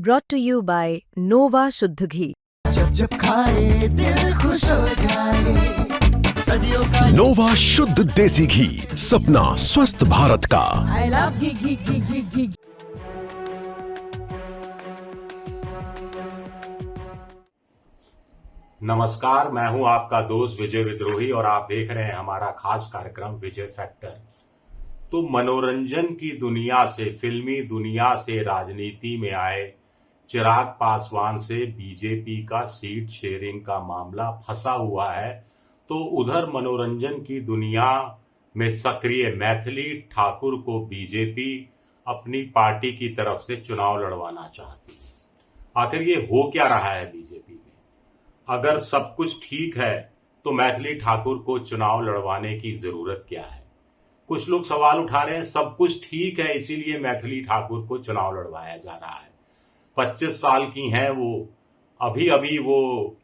brought to you by Nova शुद्ध घी। जब जब खाए दिल खुश हो जाए, सदियों का नोवा शुद्ध देसी घी, सपना स्वस्थ भारत का। I love घी घी घी घी घी। नमस्कार, मैं हूं आपका दोस्त विजय विद्रोही और आप देख रहे हैं हमारा खास कार्यक्रम विजय फैक्टर। तो मनोरंजन की दुनिया से, फिल्मी दुनिया से राजनीति में आए चिराग पासवान से बीजेपी का सीट शेयरिंग का मामला फंसा हुआ है। तो उधर मनोरंजन की दुनिया में सक्रिय मैथिली ठाकुर को बीजेपी अपनी पार्टी की तरफ से चुनाव लड़वाना चाहती है। आखिर ये हो क्या रहा है बीजेपी में? अगर सब कुछ ठीक है तो मैथिली ठाकुर को चुनाव लड़वाने की जरूरत क्या है? कुछ लोग सवाल उठा रहे हैं सब कुछ ठीक है इसीलिए मैथिली ठाकुर को चुनाव लड़वाया जा रहा है। 25 साल की हैं वो, अभी अभी वो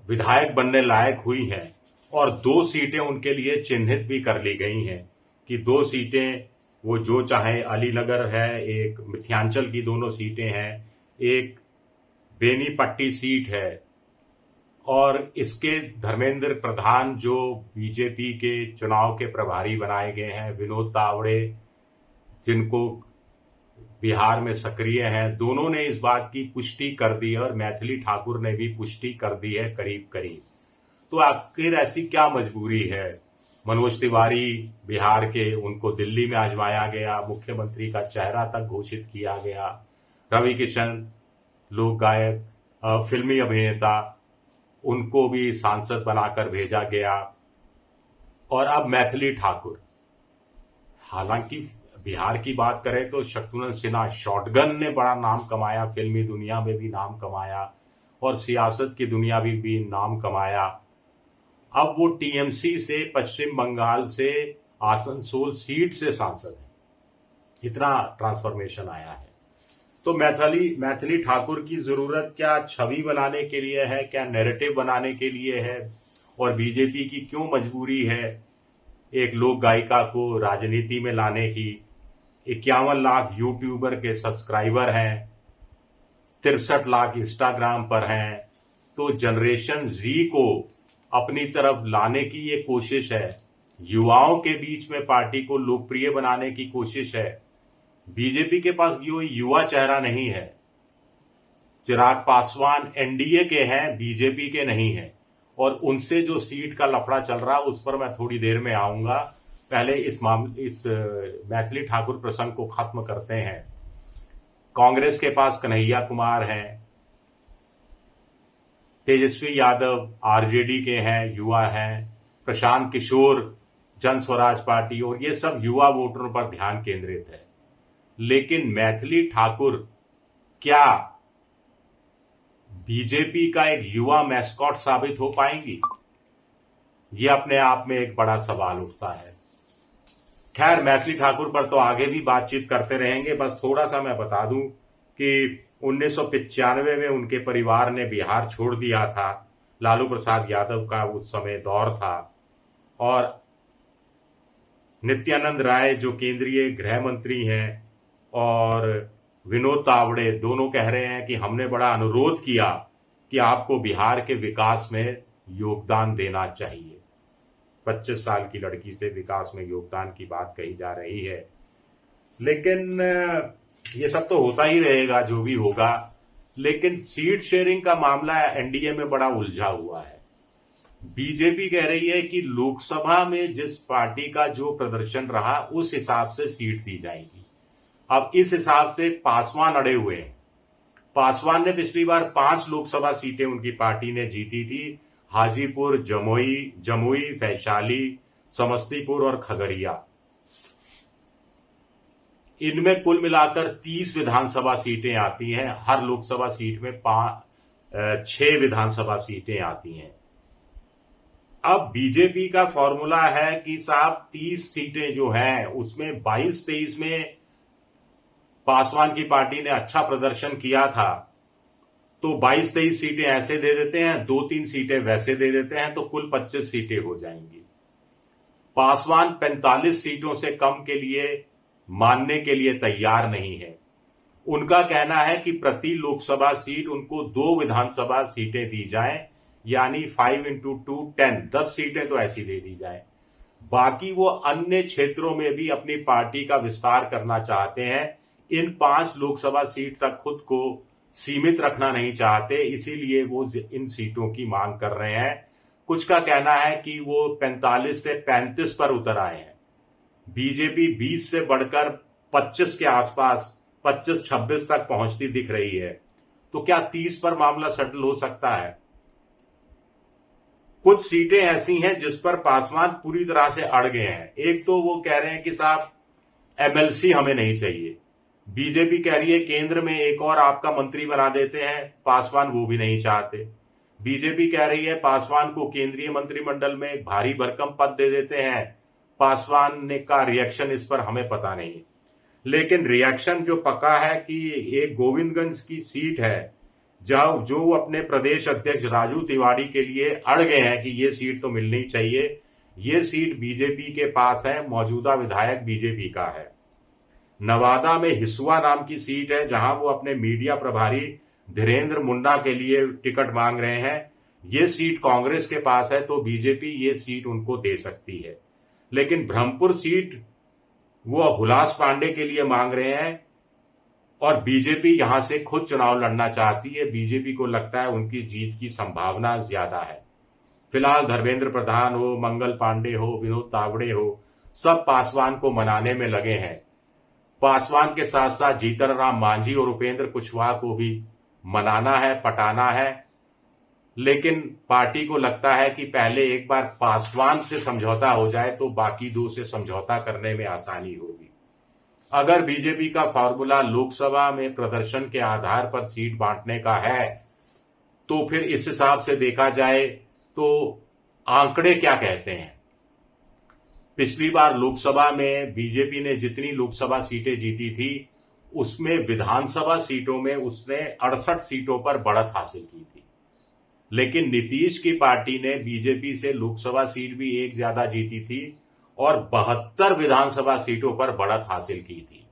विधायक बनने लायक हुई हैं और 2 सीटें उनके लिए चिन्हित भी कर ली गई हैं कि 2 सीटें वो जो चाहे, अलीनगर है, एक मिथियांचल की 2 सीटें हैं, एक बेनीपट्टी सीट है और इसके धर्मेंद्र प्रधान जो बीजेपी के चुनाव के प्रभारी बनाए गए हैं, विनोद तावड़े जिनको बिहार में सक्रिय हैं, दोनों ने इस बात की पुष्टि कर दी और मैथिली ठाकुर ने भी पुष्टि कर दी है करीब करीब। तो आखिर ऐसी क्या मजबूरी है? मनोज तिवारी बिहार के, उनको दिल्ली में आजमाया गया, मुख्यमंत्री का चेहरा तक घोषित किया गया। रवि किशन लोक गायक, फिल्मी अभिनेता, उनको भी सांसद बनाकर भेजा गया। और अब मैथिली ठाकुर, हालांकि बिहार की बात करें तो शत्रुघ्न सिन्हा शॉटगन ने बड़ा नाम कमाया, फिल्मी दुनिया में भी नाम कमाया और सियासत की दुनिया में भी नाम कमाया। अब वो टीएमसी से, पश्चिम बंगाल से, आसनसोल सीट से सांसद है। इतना ट्रांसफॉर्मेशन आया है। तो मैथिली ठाकुर की जरूरत क्या छवि बनाने के लिए है, क्या नैरेटिव बनाने के लिए है? और बीजेपी की क्यों मजबूरी है एक लोक गायिका को राजनीति में लाने की? 51 लाख यूट्यूबर के सब्सक्राइबर हैं, 63 लाख इंस्टाग्राम पर हैं। तो जनरेशन जी को अपनी तरफ लाने की ये कोशिश है, युवाओं के बीच में पार्टी को लोकप्रिय बनाने की कोशिश है। बीजेपी के पास कोई युवा चेहरा नहीं है। चिराग पासवान एनडीए के हैं, बीजेपी के नहीं है। और उनसे जो सीट का लफड़ा चल रहा उस पर मैं थोड़ी देर में आऊंगा। पहले इस मैथिली ठाकुर प्रसंग को खत्म करते हैं। कांग्रेस के पास कन्हैया कुमार हैं, तेजस्वी यादव आरजेडी के हैं, युवा हैं, प्रशांत किशोर जन स्वराज पार्टी, और ये सब युवा वोटरों पर ध्यान केंद्रित है। लेकिन मैथिली ठाकुर क्या बीजेपी का एक युवा मैस्कॉट साबित हो पाएंगी? ये अपने आप में एक बड़ा सवाल उठता है। खैर, मैथिली ठाकुर पर तो आगे भी बातचीत करते रहेंगे। बस थोड़ा सा मैं बता दूं कि 1995 में उनके परिवार ने बिहार छोड़ दिया था। लालू प्रसाद यादव का उस समय दौर था और नित्यानंद राय जो केंद्रीय गृह मंत्री हैं और विनोद तावड़े दोनों कह रहे हैं कि हमने बड़ा अनुरोध किया कि आपको बिहार के विकास में योगदान देना चाहिए। 25 साल की लड़की से विकास में योगदान की बात कही जा रही है। लेकिन ये सब तो होता ही रहेगा जो भी होगा। लेकिन सीट शेयरिंग का मामला एनडीए में बड़ा उलझा हुआ है। बीजेपी कह रही है कि लोकसभा में जिस पार्टी का जो प्रदर्शन रहा उस हिसाब से सीट दी जाएगी। अब इस हिसाब से पासवान अड़े हुए हैं। पासवान ने पिछली बार 5 लोकसभा सीटें उनकी पार्टी ने जीती थी, हाजीपुर, जमुई, वैशाली, समस्तीपुर और खगड़िया। इनमें कुल मिलाकर 30 विधानसभा सीटें आती हैं। हर लोकसभा सीट में 6 विधानसभा सीटें आती हैं। अब बीजेपी का फॉर्मूला है कि साहब 30 सीटें जो हैं उसमें 22-23 में पासवान की पार्टी ने अच्छा प्रदर्शन किया था तो 22-23 सीटें ऐसे दे देते हैं, 2-3 सीटें वैसे दे देते हैं, तो कुल 25 सीटें हो जाएंगी। पासवान 45 सीटों से कम के लिए मानने के लिए तैयार नहीं है। उनका कहना है कि प्रति लोकसभा सीट उनको 2 विधानसभा सीटें दी जाएं, यानी 5 into 2 10 सीटें तो ऐसी दे दी जाएं। बाकी वो अन्य क्षेत्रों में भी अपनी पार्टी का विस्तार करना चाहते हैं। इन 5 लोकसभा सीट तक खुद को सीमित रखना नहीं चाहते, इसीलिए वो इन सीटों की मांग कर रहे हैं। कुछ का कहना है कि वो 45 से 35 पर उतर आए हैं। बीजेपी 20 से बढ़कर 25 के आसपास 25-26 तक पहुंचती दिख रही है। तो क्या 30 पर मामला सेटल हो सकता है? कुछ सीटें ऐसी हैं जिस पर पासवान पूरी तरह से अड़ गए हैं। एक तो वो कह रहे हैं कि साहब एमएलसी हमें नहीं चाहिए। बीजेपी कह रही है केंद्र में एक और आपका मंत्री बना देते हैं, पासवान वो भी नहीं चाहते। बीजेपी कह रही है पासवान को केंद्रीय मंत्रिमंडल में एक भारी भरकम पद दे देते हैं। पासवान ने का रिएक्शन इस पर हमें पता नहीं, लेकिन रिएक्शन जो पक्का है कि एक गोविंदगंज की सीट है जहां जो अपने प्रदेश अध्यक्ष राजू तिवारी के लिए अड़ गए हैं कि ये सीट तो मिलनी चाहिए। ये सीट बीजेपी के पास है, मौजूदा विधायक बीजेपी का है। नवादा में हिसुआ नाम की सीट है जहां वो अपने मीडिया प्रभारी धीरेन्द्र मुंडा के लिए टिकट मांग रहे हैं। ये सीट कांग्रेस के पास है, तो बीजेपी ये सीट उनको दे सकती है। लेकिन ब्रह्मपुर सीट वो हुलास पांडे के लिए मांग रहे हैं और बीजेपी यहां से खुद चुनाव लड़ना चाहती है। बीजेपी को लगता है उनकी जीत की संभावना ज्यादा है। फिलहाल धर्मेंद्र प्रधान हो, मंगल पांडे हो, विनोद तावड़े हो, सब पासवान को मनाने में लगे हैं। पासवान के साथ साथ जीतन राम मांझी और उपेंद्र कुशवाहा को भी मनाना है, पटाना है। लेकिन पार्टी को लगता है कि पहले एक बार पासवान से समझौता हो जाए तो बाकी 2 से समझौता करने में आसानी होगी। अगर बीजेपी का फॉर्मूला लोकसभा में प्रदर्शन के आधार पर सीट बांटने का है, तो फिर इस हिसाब से देखा जाए तो आंकड़े क्या कहते हैं। पिछली बार लोकसभा में बीजेपी ने जितनी लोकसभा सीटें जीती थी, उसमें विधानसभा सीटों में उसने 68 सीटों पर बढ़त हासिल की थी। लेकिन नीतीश की पार्टी ने बीजेपी से लोकसभा सीट भी एक ज्यादा जीती थी और 72 विधानसभा सीटों पर बढ़त हासिल की थी।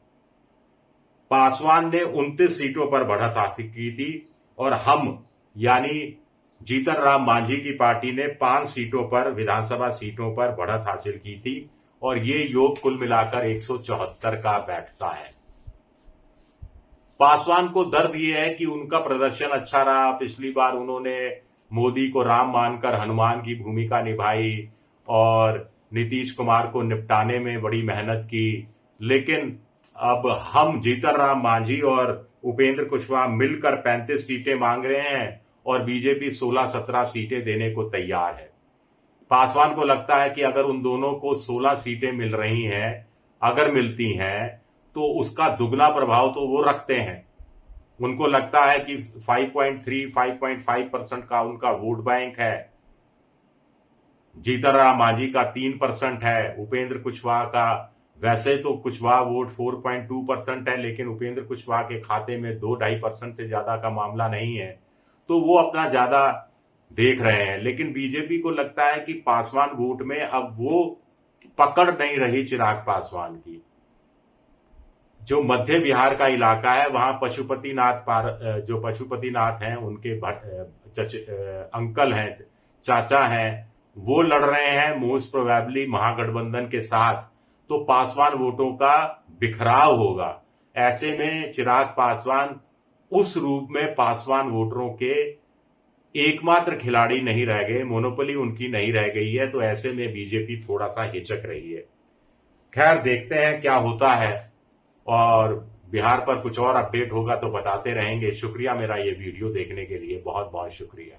पासवान ने 29 सीटों पर बढ़त हासिल की थी और हम यानी जीतन राम मांझी की पार्टी ने 5 सीटों पर, विधानसभा सीटों पर बढ़त हासिल की थी और ये योग कुल मिलाकर 174 का बैठता है। पासवान को दर्द ये है कि उनका प्रदर्शन अच्छा रहा। पिछली बार उन्होंने मोदी को राम मानकर हनुमान की भूमिका निभाई और नीतीश कुमार को निपटाने में बड़ी मेहनत की। लेकिन अब हम जीतन राम मांझी और उपेंद्र कुशवाहा मिलकर 35 सीटें मांग रहे हैं और बीजेपी 16-17 सीटें देने को तैयार है। पासवान को लगता है कि अगर उन दोनों को 16 सीटें मिल रही हैं, अगर मिलती हैं, तो उसका दुगना प्रभाव तो वो रखते हैं। उनको लगता है कि 5.5% का उनका वोट बैंक है। जीतन राम मांझी का 3% है। उपेंद्र कुशवाहा का, वैसे तो कुशवाहा वोट 4.2% है, लेकिन उपेंद्र कुशवाहा के खाते में 2-2.5% से ज्यादा का मामला नहीं है, तो वो अपना ज्यादा देख रहे हैं। लेकिन बीजेपी को लगता है कि पासवान वोट में अब वो पकड़ नहीं रही चिराग पासवान की। जो मध्य बिहार का इलाका है, वहां जो पशुपतिनाथ हैं, उनके अंकल हैं, चाचा हैं, वो लड़ रहे हैं मोस्ट प्रोबेबली महागठबंधन के साथ। तो पासवान वोटों का बिखराव होगा। ऐसे में चिराग पासवान उस रूप में पासवान वोटरों के एकमात्र खिलाड़ी नहीं रह गए, मोनोपोली उनकी नहीं रह गई है। तो ऐसे में बीजेपी थोड़ा सा हिचक रही है। खैर, देखते हैं क्या होता है और बिहार पर कुछ और अपडेट होगा तो बताते रहेंगे। शुक्रिया मेरा ये वीडियो देखने के लिए, बहुत बहुत शुक्रिया।